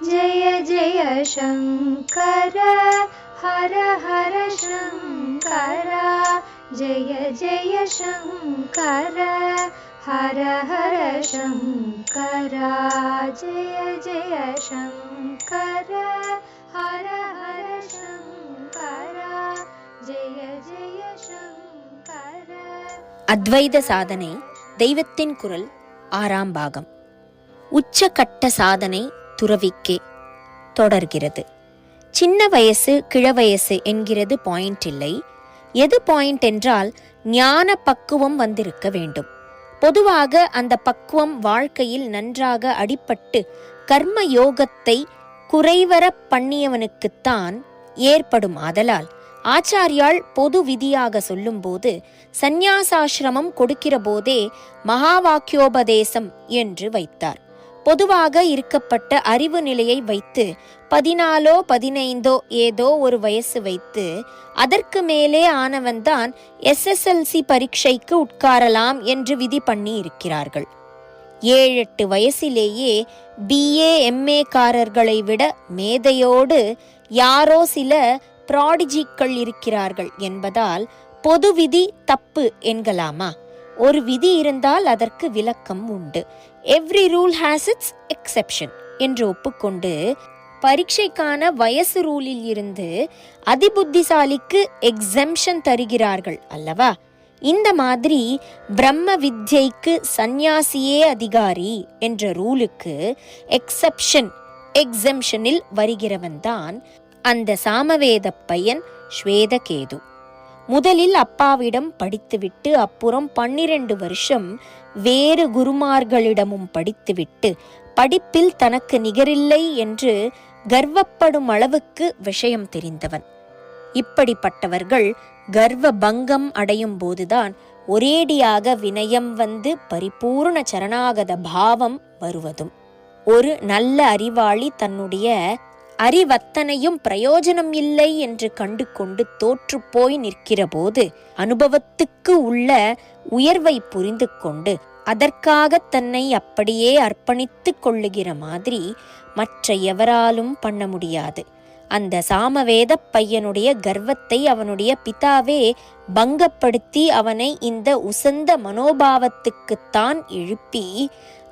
जय जय शङ्कर हर हर शङ्कर जय जय शङ्कर हर हर शङ्कर जय जय शङ्कर हर हर शङ्कर जय जय शङ्कर. அத்வைத சாதனை தெய்வத்தின் குரல் 6ஆம் பாகம். உச்சகட்ட சாதனை துறவிக்கே தொடர்கிறது. சின்ன வயசு கிழவயசு என்கிறது பாயிண்ட் இல்லை. எது பாயிண்ட் என்றால் ஞான பக்குவம் வந்திருக்க வேண்டும். பொதுவாக அந்த பக்குவம் வாழ்க்கையில் நன்றாக அடிபட்டு கர்ம யோகத்தை குறைவர பண்ணியவனுக்குத்தான் ஏற்படும். ஆதலால் ஆச்சாரியால் பொது விதியாக சொல்லும்போது சந்நியாசாசிரமம் கொடுக்கிற போதே மகா வாக்கியோபதேசம் என்று வைத்தார். பொதுவாக இருக்கப்பட்ட அறிவு நிலையை வைத்து 14 15 ஏதோ ஒரு வயசு வைத்து அதற்கு மேலே ஆனவன்தான் SSLC பரீட்சைக்கு உட்காரலாம் என்று விதி பண்ணி இருக்கிறார்கள். 7-8 வயசிலேயே BA MA காரர்களை விட மேதையோடு யாரோ சில ப்ராடிஜிக்கள் இருக்கிறார்கள் என்பதால் பொது விதி தப்பு என்கலாமா? ஒரு விதி இருந்தால் அதற்கு விளக்கம் உண்டு. Every rule has its exception என்று ஒப்புக்கொண்டு பரீட்சைக்கான வயசு ரூலில் இருந்து அதிபுத்திசாலிக்கு எக்ஸெம்ஷன் தருகிறார்கள் அல்லவா? இந்த மாதிரி பிரம்ம வித்யைக்கு சந்நியாசியே அதிகாரி என்ற ரூலுக்கு எக்ஸெம்ஷனில் வருகிறவன்தான் அந்த சாமவேத பையன் ஸ்வேதகேது. முதலில் அப்பாவிடம் படித்துவிட்டு அப்புறம் 12 வருஷம் வேறு குருமார்களிடமும் படித்துவிட்டு படிப்பில் தனக்கு நிகரில்லை என்று கர்வப்படும் அளவுக்கு விஷயம் தெரிந்தவன். இப்படிப்பட்டவர்கள் கர்வ பங்கம் அடையும் போதுதான் ஒரேடியாக வினயம் வந்து பரிபூர்ண சரணாகத பாவம் வருவதும். ஒரு நல்ல அறிவாளி தன்னுடைய அறிவத்தனையும் பிரயோஜனம் இல்லை என்று கண்டு கொண்டு தோற்று போய் நிற்கிற போது அனுபவத்துக்கு உள்ள உயர்வை புரிந்து கொண்டு அதற்காக தன்னை அப்படியே அர்ப்பணித்து கொள்ளுகிற மாதிரி மற்ற எவராலும் பண்ண முடியாது. அந்த சாமவேத பையனுடைய கர்வத்தை அவனுடைய பிதாவே பங்கப்படுத்தி அவனை இந்த உசந்த மனோபாவத்துக்குத்தான் எழுப்பி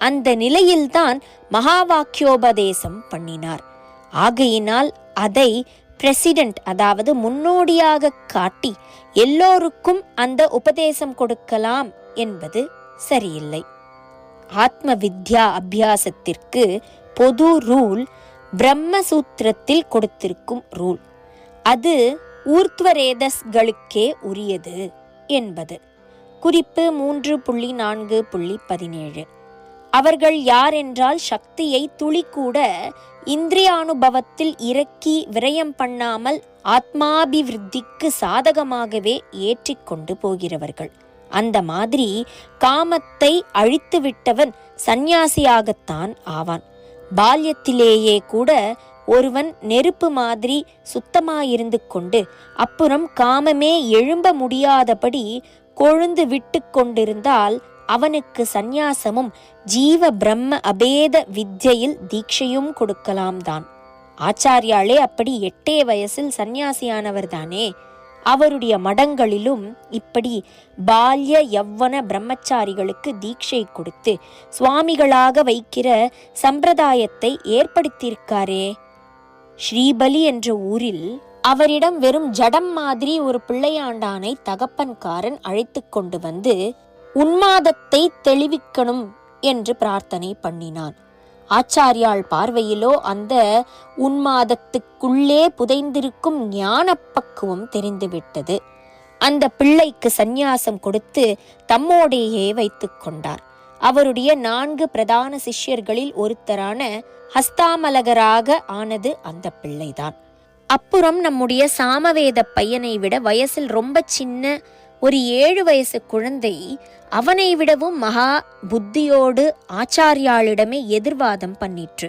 அந்த நிலையில்தான் மகா வாக்கியோபதேசம் பண்ணினார். ஆகையினால் அதை பிரசிடென்ட், அதாவது முன்னோடியாக காட்டி எல்லோருக்கும் அந்த உபதேசம் கொடுக்கலாம் என்பது சரியில்லை. ஆத்ம வித்யா அபியாசத்திற்கு பொது ரூல் பிரம்மசூத்திரத்தில் கொடுத்திருக்கும் ரூல். அது ஊர்த்வரேதஸ்களுக்கே உரியது என்பது. குறிப்பு 3.4.17. அவர்கள் யார் என்றால் சக்தியை துளி கூட இந்திரியானுபவத்தில் இறக்கி விரயம் பண்ணாமல் ஆத்மாபிவிருத்திக்கு சாதகமாகவே ஏற்றிக்கொண்டு போகிறவர்கள். அந்த மாதிரி காமத்தை அழித்து விட்டவன் சந்நியாசியாகத்தான் ஆவான். பால்யத்திலேயே கூட ஒருவன் நெருப்பு மாதிரி சுத்தமாயிருந்து கொண்டு அப்புறம் காமமே எழும்ப முடியாதபடி கொழுந்து விட்டு கொண்டிருந்தால் அவனுக்கு சந்நியாசமும் ஜீவ பிரம்ம அபேத வித்யில் தீட்சையும் கொடுக்கலாம் தான். ஆச்சாரியாலே அப்படி 8 வயசில் சந்நியாசியானவர் தானே. அவருடைய மடங்களிலும் இப்படி பால்ய யவ்வன பிரம்மச்சாரிகளுக்கு தீட்சை கொடுத்து சுவாமிகளாக வைக்கிற சம்பிரதாயத்தை ஏற்படுத்தியிருக்காரே. ஸ்ரீபலி என்ற ஊரில் அவரிடம் வெறும் ஜடம் மாதிரி ஒரு பிள்ளையாண்டானை தகப்பன்காரன் அழைத்து கொண்டு வந்து உன்மாதத்தை தெளிவிக்கணும் என்று பிரார்த்தனை பண்ணினான். ஆச்சாரியாள் பார்வையிலோ அந்த உன்மாதத்துக்குள்ளே புதைந்திருக்கும் ஞான பக்குவம் தெரிந்துவிட்டது. அந்த பிள்ளைக்கு சந்நியாசம் கொடுத்து தம்மோடையே வைத்து கொண்டார். அவருடைய 4 பிரதான சிஷ்யர்களில் ஒருத்தரான ஹஸ்தாமலகராக ஆனது அந்த பிள்ளைதான். அப்புறம் நம்முடைய சாமவேத பையனை விட வயசில் ரொம்ப சின்ன ஒரு 7 வயசு குழந்தை அவனை விடவும் மகா புத்தியோடு ஆச்சாரியாளிடமே எதிர்வாதம் பண்ணிற்று.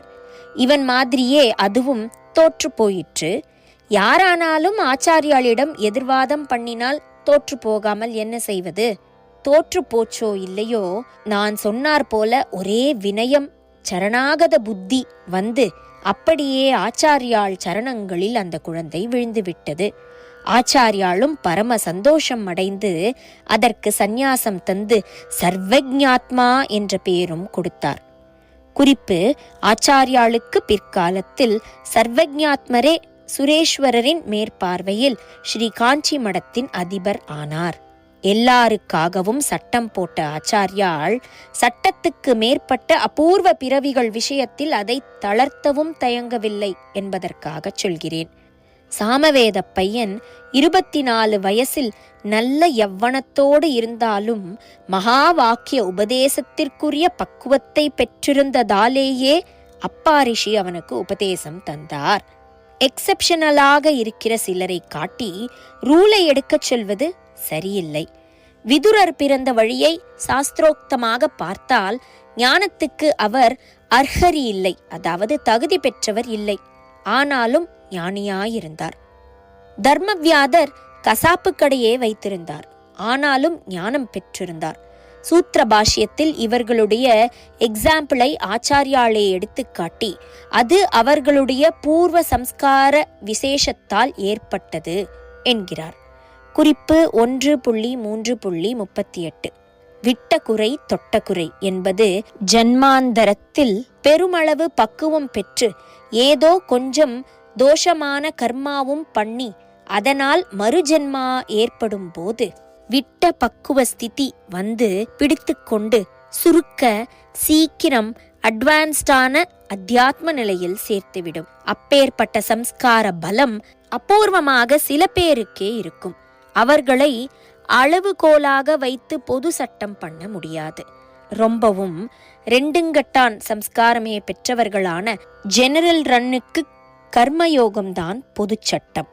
இவன் மாதிரியே அதுவும் தோற்று போயிற்று. யாரானாலும் ஆச்சாரியாளிடம் எதிர்வாதம் பண்ணினால் தோற்று போகாமல் என்ன செய்வது? தோற்று போச்சோ இல்லையோ, நான் சொன்னார் போல ஒரே வினயம் சரணாகத புத்தி வந்து அப்படியே ஆச்சாரியாள் சரணங்களில் அந்த குழந்தை விழுந்து விட்டது. ஆச்சாரியாளும் பரம சந்தோஷம் அடைந்து அதற்கு சந்நியாசம் தந்து சர்வஜ்ஞாத்மா என்ற பெயரும் கொடுத்தார். குறிப்பு: ஆச்சாரியாளுக்கு பிற்காலத்தில் சர்வஜ்ஞாத்மரே சுரேஸ்வரரின் மேற்பார்வையில் ஸ்ரீ காஞ்சி மடத்தின் அதிபர் ஆனார். எல்லாருக்காகவும் சட்டம் போட்ட ஆச்சாரியாள் சட்டத்துக்கு மேற்பட்ட அபூர்வ பிறவிகள் விஷயத்தில் அதை தளர்த்தவும் தயங்கவில்லை என்பதற்காக சொல்கிறேன். சாமவேத பையன் 24 வயசில் நல்ல யவ்வனத்தோடு இருந்தாலும் மகா வாக்கிய உபதேசத்திற்குரிய பக்குவத்தை பெற்றிருந்ததாலேயே அப்பா ரிஷி அவனுக்கு உபதேசம் தந்தார். எக்ஸெப்ஷனலாக இருக்கிற சிலரை காட்டி ரூலை எடுக்கச் சொல்வது சரியில்லை. விதுரர் பிறந்த வழியை சாஸ்திரோக்தமாக பார்த்தால் ஞானத்துக்கு அவர் அர்ஹரி இல்லை, அதாவது தகுதி பெற்றவர் இல்லை. ஆனாலும் ஞானியாயிருந்தார். தர்மவியாதர் கசாப்பு கடையே வைத்திருந்தார். ஆனாலும் ஞானம் பெற்றிருந்தார். சூத்திர பாஷ்யத்தில் இவர்களுடைய எக்ஸாம்பிளை ஆச்சாரியாளே எடுத்து காட்டி அது அவர்களுடைய பூர்வ சம்ஸ்கார விசேஷத்தால் ஏற்பட்டது என்கிறார். குறிப்பு 1.3.38. விட்ட குறை தொட்ட குறை என்பது ஜன்மாந்தரத்தில் பெருமளவு பக்குவம் பெற்று ஏதோ கொஞ்சம் தோஷமான கர்மாவும் பண்ணி அதனால் மறுஜென்மா ஏற்படும் போது விட்ட பக்குவ ஸ்திதி வந்து பிடித்து கொண்டு சுருக்க சீக்கிரம் அட்வான்ஸ்டான அத்தியாத்ம நிலையில் சேர்த்துவிடும். அப்பேற்பட்ட சம்ஸ்கார பலம் அபூர்வமாக சில பேருக்கே இருக்கும். அவர்களை அளவுகோலாக வைத்து பொது சட்டம் பண்ண முடியாது. ரொம்பவும் ரெண்டுங்கட்டான் சம்ஸ்காரமே பெற்றவர்களான ஜெனரல் ரன்னுக்கு கர்மயோகம்தான் பொது சட்டம்.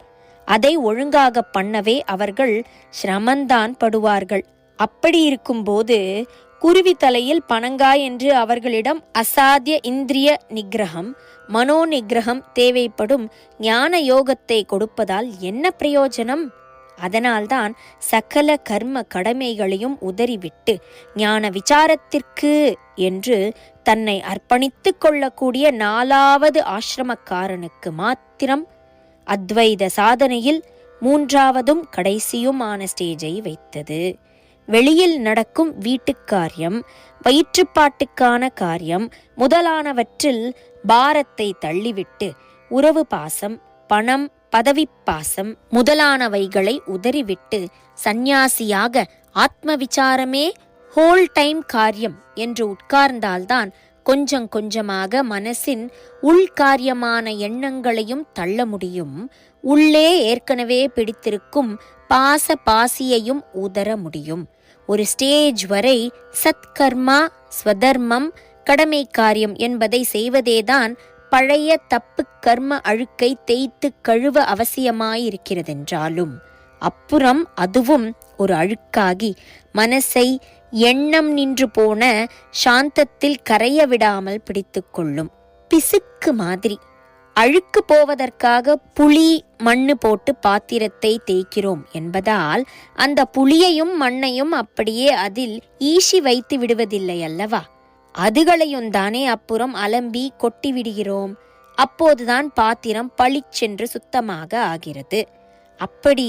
அதை ஒழுங்காக பண்ணவே அவர்கள் சிரமந்தான் படுவார்கள். அப்படி இருக்கும்போது குருவி தலையில் பனங்காய் என்று அவர்களிடம் அசாத்திய இந்திரிய நிகிரகம் மனோ நிகிரகம் தேவைப்படும் ஞான யோகத்தை கொடுப்பதால் என்ன பிரயோஜனம்? அதனால்தான் சகல கர்ம கடமைகளையும் உதறிவிட்டு ஞான விசாரத்திற்கு என்று தன்னை அர்ப்பணித்து கொள்ளக்கூடிய 4வது ஆசிரமக்காரனுக்கு மாத்திரம் அத்வைத சாதனையில் 3வதும் கடைசியுமான ஸ்டேஜை வைத்தது. வெளியில் நடக்கும் வீட்டுக்காரியம், வயிற்றுப்பாட்டுக்கான காரியம் முதலானவற்றில் பாரத்தை தள்ளிவிட்டு உறவு பாசம், பணம், பதவி பாசம் முதலானவைகளை உதறிவிட்டு சந்நியாசியாக ஆத்ம விசாரமே ஹோல் டைம் காரியம் என்று உட்கார்ந்தால்தான் கொஞ்சம் கொஞ்சமாக மனசின் உள்காரியமான எண்ணங்களையும் தள்ள முடியும். உள்ளே ஏற்கனவே பிடித்திருக்கும் பாச பாசியையும் உதற முடியும். ஒரு ஸ்டேஜ் வரை சத்கர்மா, ஸ்வதர்மம், கடமை காரியம் என்பதை செய்வதேதான் பழைய தப்பு கர்ம அழுக்கை தேய்த்து கழுவ அவசியமாயிருக்கிறதென்றாலும் அப்புறம் அதுவும் ஒரு அழுக்காகி மனசை எண்ணம் நின்று போன சாந்தத்தில் கரைய விடாமல் பிடித்து கொள்ளும். பிசுக்கு மாதிரி. அழுக்கு போவதற்காக புளி மண்ணு போட்டு பாத்திரத்தை தேய்க்கிறோம் என்பதால் அந்த புளியையும் மண்ணையும் அப்படியே அதில் ஈசி வைத்து விடுவதில்லை அல்லவா? அதுகளையும் தானே அப்புறம் அலம்பி கொட்டி விடுகிறோம். அப்போதுதான் பாத்திரம் பளிச்சென்று சுத்தமாக ஆகிறது. அப்படி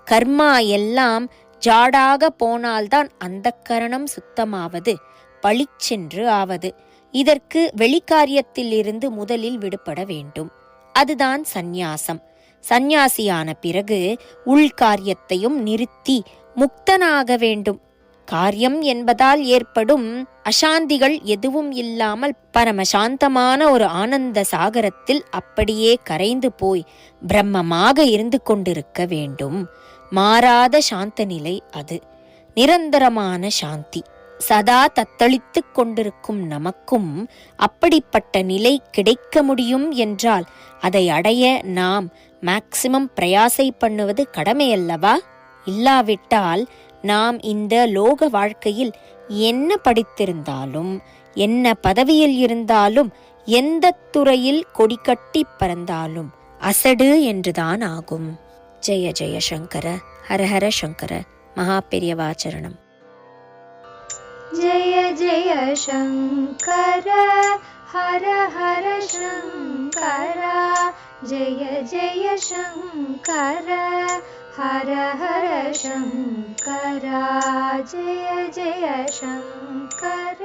கர்மா எல்லாம் ஜாடாக போனால்தான் அந்த கரணம் சுத்தமாவது, பளிச்சென்று ஆவது. இதற்கு வெளிக்காரியத்திலிருந்து முதலில் விடுபட வேண்டும். அதுதான் சந்நியாசம். சந்நியாசியான பிறகு உள்காரியத்தையும் நிறுத்தி முக்தனாக வேண்டும். காரியம் என்பதால் ஏற்படும் அசாந்திகள் எதுவும் இல்லாமல் பரமசாந்தமான ஒரு ஆனந்த சாகரத்தில் அப்படியே கரைந்து போய் பிரம்மமாக இருந்து கொண்டிருக்க வேண்டும். மாறாத சாந்த நிலை அது. நிரந்தரமான சாந்தி. சதா தத்தளித்து கொண்டிருக்கும் நமக்கும் அப்படிப்பட்ட நிலை கிடைக்க முடியும் என்றால் அதை அடைய நாம் மேக்சிமம் பிரயாசை பண்ணுவது கடமையல்லவா? இல்லாவிட்டால் நாம் இந்த லோக வாழ்க்கையில் என்ன படித்திருந்தாலும், என்ன பதவியில் இருந்தாலும், எந்த துறையில் கொடிக்கட்டி பறந்தாலும் அசடு என்றுதான் ஆகும். ஜெய ஜெய சங்கர, ஹரஹர சங்கர. மகா பெரியவாச்சரணம். जय जय शङ्कर हर हर शङ्करा जय जय शङ्कर हर हर शङ्करा जय जय शङ्कर।